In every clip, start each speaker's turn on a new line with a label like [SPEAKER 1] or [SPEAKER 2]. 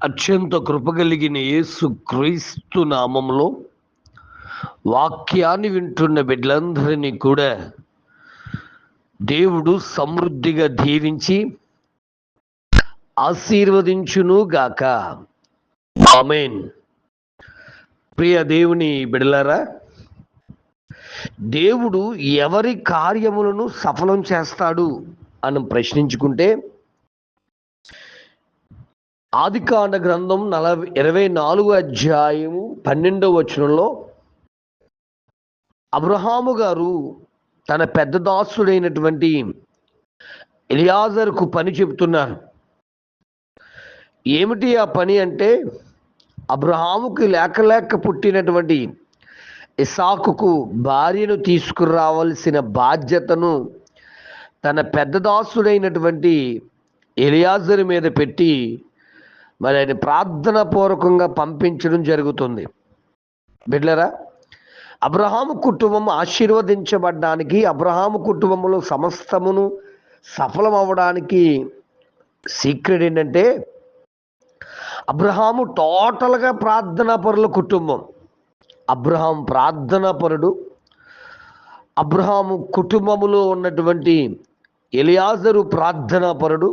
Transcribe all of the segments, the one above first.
[SPEAKER 1] అత్యంత కృపగలిగిన యేసు క్రీస్తు నామంలో వాక్యాన్ని వింటున్న బిడ్డలందరినీ కూడా దేవుడు సమృద్ధిగా దీవించి ఆశీర్వదించును గాక. ఆమేన్. ప్రియ దేవుని బిడ్డలారా, దేవుడు ఎవరి కార్యములను సఫలం చేస్తాడు అని ప్రశ్నించుకుంటే ఆదికాండ గ్రంథం 24 అధ్యాయము 12వ వచనంలో అబ్రహాము గారు తన పెద్ద దాసుడైనటువంటి ఎలియాజరుకు పని చెబుతున్నారు. ఏమిటి ఆ పని అంటే, అబ్రహాముకి లేక పుట్టినటువంటి ఇస్సాకుకు భార్యను తీసుకురావాల్సిన బాధ్యతను తన పెద్ద దాసుడైనటువంటి ఎలియాజరు మీద పెట్టి మరి ఆయన ప్రార్థన పూర్వకంగా పంపించడం జరుగుతుంది. బిడ్డలారా, అబ్రహాము కుటుంబం ఆశీర్వదించబడ్డానికి, అబ్రహాము కుటుంబంలో సమస్తమును సఫలం అవ్వడానికి సీక్రెట్ ఏంటంటే, అబ్రహాము టోటల్గా ప్రార్థనాపరుల కుటుంబం. అబ్రహాం ప్రార్థనాపరుడు. అబ్రహాము కుటుంబములో ఉన్నటువంటి ఎలియాజరు ప్రార్థనాపరుడు.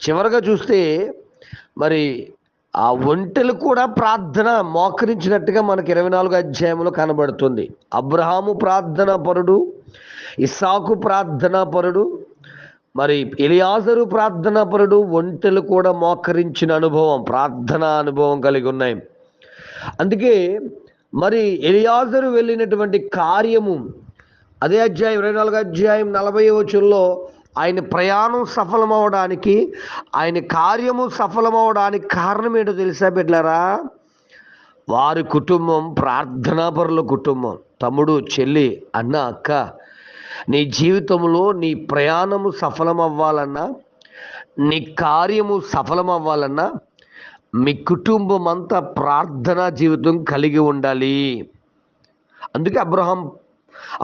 [SPEAKER 1] చివరగా చూస్తే మరి ఆ ఒంటెలు కూడా ప్రార్థన మోకరించినట్టుగా మనకి 24 అధ్యాయంలో కనబడుతుంది. అబ్రహాము ప్రార్థనా పరుడు, ఇస్సాకు ప్రార్థనా పరుడు, మరి ఎలియాజరు ప్రార్థనా పరుడు. ఒంటెలు కూడా మోకరించిన అనుభవం, ప్రార్థనా అనుభవం కలిగి ఉన్నాయి. అందుకే మరి ఎలియాజరు వెళ్ళినటువంటి కార్యము అదే అధ్యాయం 24 అధ్యాయం 40వ వచనంలో ఆయన ప్రయాణం సఫలమవడానికి, ఆయన కార్యము సఫలమవడానికి కారణం ఏంటో తెలుసా బిడ్డలారా? వారి కుటుంబం ప్రార్థనాపరుల కుటుంబం. తమ్ముడు, చెల్లి, అన్న, అక్క, నీ జీవితంలో నీ ప్రయాణము సఫలమవ్వాలన్నా, నీ కార్యము సఫలమవ్వాలన్నా మీ కుటుంబం అంతా ప్రార్థనా జీవితం కలిగి ఉండాలి. అందుకే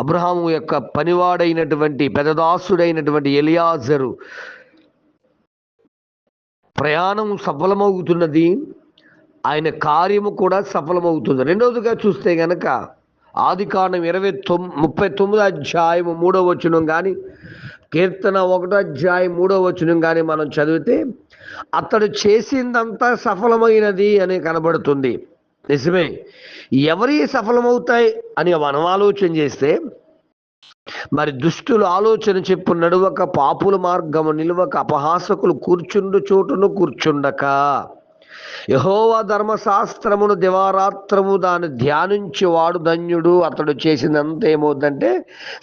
[SPEAKER 1] అబ్రహాము యొక్క పనివాడైనటువంటి పెదదాసుడైనటువంటి ఎలియాజరు ప్రయాణం సఫలమవుతున్నది, ఆయన కార్యము కూడా సఫలమవుతుంది. రెండవదిగా చూస్తే గనక ఆదికాండం 39 అధ్యాయం 3వ వచనం కానీ, కీర్తన 1 అధ్యాయం 3వ వచనం కానీ మనం చదివితే అతడు చేసిందంతా సఫలమైనది అని కనబడుతుంది. నిజమే. ఎవరి సఫలమవుతాయి అని మనం ఆలోచన చేస్తే, మరి దుష్టులు ఆలోచన చెప్పు నడువక, పాపుల మార్గము నిలువక, అపహాసకులు కూర్చుండు చోటును కూర్చుండక, యెహోవా ధర్మశాస్త్రమును దివారాత్రము దాన్ని ధ్యానించేవాడు ధన్యుడు. అతడు చేసినంత ఏమవుతుందంటే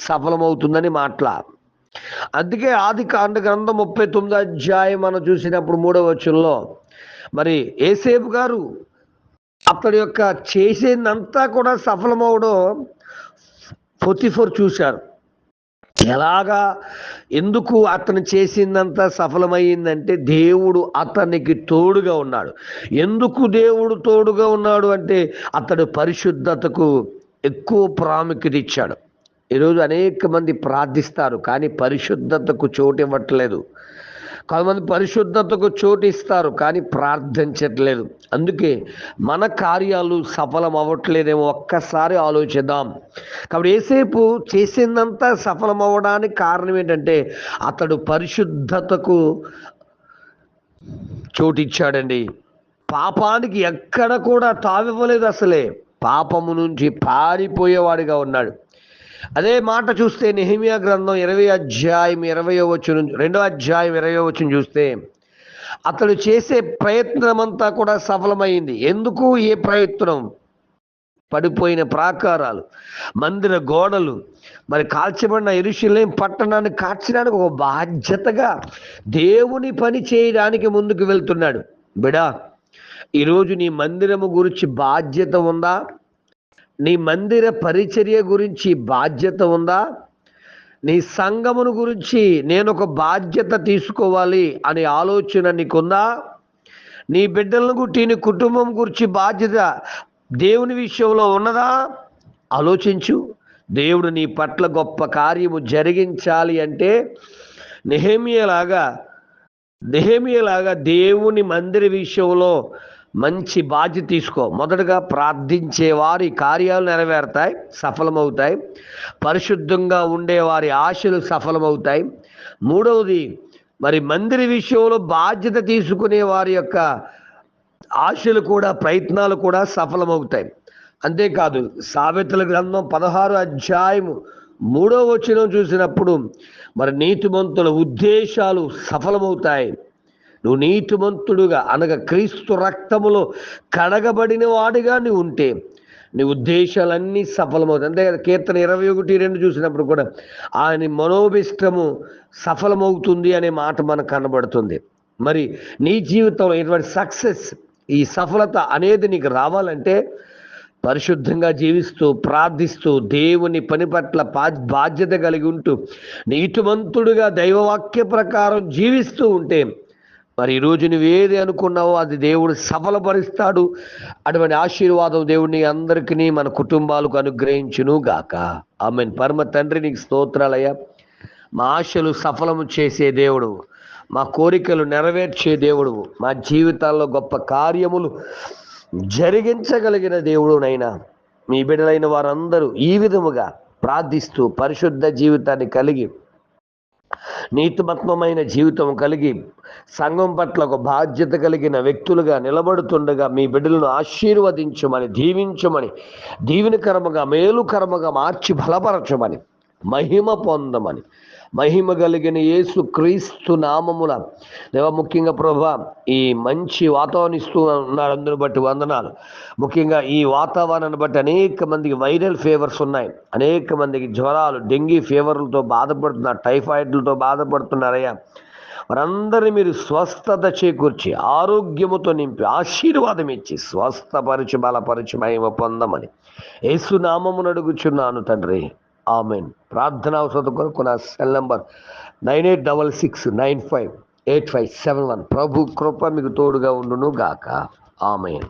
[SPEAKER 1] సఫలమవుతుందని మాట్లా. అందుకే ఆదికాండ గ్రంథం 39 అధ్యాయం మనం చూసినప్పుడు 3వ వచనంలో మరి యోసేపు గారు అతడి యొక్క చేసేదంతా కూడా సఫలమవడం పొతిఫర్ చూశారు. ఎలాగా, ఎందుకు అతను చేసిందంతా సఫలమైందంటే దేవుడు అతనికి తోడుగా ఉన్నాడు. ఎందుకు దేవుడు తోడుగా ఉన్నాడు అంటే అతడు పరిశుద్ధతకు ఎక్కువ ప్రాముఖ్యత ఇచ్చాడు. ఈరోజు అనేక మంది ప్రార్థిస్తారు కానీ పరిశుద్ధతకు చోటు ఇవ్వట్లేదు. కొంతమంది పరిశుద్ధతకు చోటు ఇస్తారు కానీ ప్రార్థించట్లేదు. అందుకే మన కార్యాలు సఫలం అవ్వట్లేదేమో ఒక్కసారి ఆలోచిద్దాం. కాబట్టి యోసేపు చేసిందంతా సఫలం అవ్వడానికి కారణం ఏంటంటే అతడు పరిశుద్ధతకు చోటిచ్చాడండి. పాపానికి ఎక్కడ కూడా తావివ్వలేదు. అసలే పాపము నుంచి పారిపోయేవాడిగా ఉన్నాడు. అదే మాట చూస్తే నెహెమ్యా గ్రంథం 20 అధ్యాయం 20వ వచనం, 2వ అధ్యాయం 20వ వచనం చూస్తే అతడు చేసే ప్రయత్నమంతా కూడా సఫలమైంది. ఎందుకు? ఏ ప్రయత్నం? పడిపోయిన ప్రాకారాలు, మందిర గోడలు, మరి కాల్చబడిన యెరూషలేము పట్టణాన్ని కాల్చడానికి ఒక బాధ్యతగా దేవుని పని చేయడానికి ముందుకు వెళ్తున్నాడు. బిడా, ఈరోజు నీ మందిరము గురించి బాధ్యత ఉందా? నీ మందిర పరిచర్య గురించి బాధ్యత ఉందా? నీ సంఘమును గురించి నేను ఒక బాధ్యత తీసుకోవాలి అనే ఆలోచన నీకుందా? నీ బిడ్డలను గురించి, నీ కుటుంబం గురించి బాధ్యత దేవుని విషయంలో ఉన్నదా? ఆలోచించు. దేవుడు నీ పట్ల గొప్ప కార్యము జరిగించాలి అంటే నెహెమ్యాలాగా నెహెమీయాలాగా దేవుని మందిర విషయంలో మంచి బాధ్యత తీసుకో. మొదటగా ప్రార్థించే వారి కార్యాలు నెరవేరుతాయి, సఫలమవుతాయి. పరిశుద్ధంగా ఉండే వారి ఆశలు సఫలమవుతాయి. మూడవది, మరి మందిర విషయంలో బాధ్యత తీసుకునే వారి యొక్క ఆశలు కూడా, ప్రయత్నాలు కూడా సఫలమవుతాయి. అంతేకాదు, సామెతల గ్రంథం 16వ అధ్యాయము 3వ వచనం చూసినప్పుడు మరి నీతిమంతుల ఉద్దేశాలు సఫలమవుతాయి. నువ్వు నీతిమంతుడుగా అనగా క్రీస్తు రక్తములో కడగబడిన వాడిగా నువ్వు ఉంటే నీ ఉద్దేశాలన్నీ సఫలమవుతాయి. అంతే కదా, కీర్తన 21:2 చూసినప్పుడు కూడా ఆయన మనోభిష్టము సఫలమవుతుంది అనే మాట మనకు కనబడుతుంది. మరి నీ జీవితంలో ఇటువంటి సక్సెస్, ఈ సఫలత అనేది నీకు రావాలంటే పరిశుద్ధంగా జీవిస్తూ, ప్రార్థిస్తూ, దేవుని పని పట్ల బాధ్యత కలిగి ఉంటూ, నీతిమంతుడుగా దైవవాక్య ప్రకారం జీవిస్తూ ఉంటే మరి ఈరోజు నువ్వేది అనుకున్నావో అది దేవుడు సఫలపరుస్తాడు. అటువంటి ఆశీర్వాదం దేవుడిని అందరికీ, మన కుటుంబాలకు అనుగ్రహించును గాక. ఆమేన్. పరమ తండ్రి, నీకు స్తోత్రాలయ్యా. మా ఆశలు సఫలము చేసే దేవుడు, మా కోరికలు నెరవేర్చే దేవుడు, మా జీవితాల్లో గొప్ప కార్యములు జరిగించగలిగిన దేవుడునైనా మీ బిడ్డలైన వారందరూ ఈ విధముగా ప్రార్థిస్తూ పరిశుద్ధ జీవితాన్ని కలిగి, నీతిమత్వమైన జీవితం కలిగి, సంఘం పట్ల ఒక బాధ్యత కలిగిన వ్యక్తులుగా నిలబడుతుండగా మీ బిడ్డలను ఆశీర్వదించమని, దీవించమని, దీవెనకరముగా, మేలుకరముగా మార్చి బలపరచమని, మహిమ పొందమని, మహిమ కలిగిన యేసు క్రీస్తు నామముల దేవ, ముఖ్యంగా ప్రభా ఈ మంచి వాతావరణం ఇస్తూ ఉన్నారు, అందరిని బట్టి వందనాలు. ముఖ్యంగా ఈ వాతావరణాన్ని బట్టి అనేక మందికి వైరల్ ఫీవర్స్ ఉన్నాయి, అనేక మందికి జ్వరాలు, డెంగీ ఫీవర్లతో బాధపడుతున్నారు, టైఫాయిడ్లతో బాధపడుతున్నారయ్యా. వారందరినీ మీరు స్వస్థత చేకూర్చి, ఆరోగ్యముతో నింపి, ఆశీర్వాదం ఇచ్చి స్వస్థపరిచి, బలపరిచి, మహిమ పొందమని యేసు నామమును అడుగుచున్నాను తండ్రి. ఆమెన్. ప్రార్థన అవసరం కొరకు నా సెల్ నంబర్ 9866958571. ప్రభు కృప మీకు తోడుగా ఉండును గాక. ఆమెన్.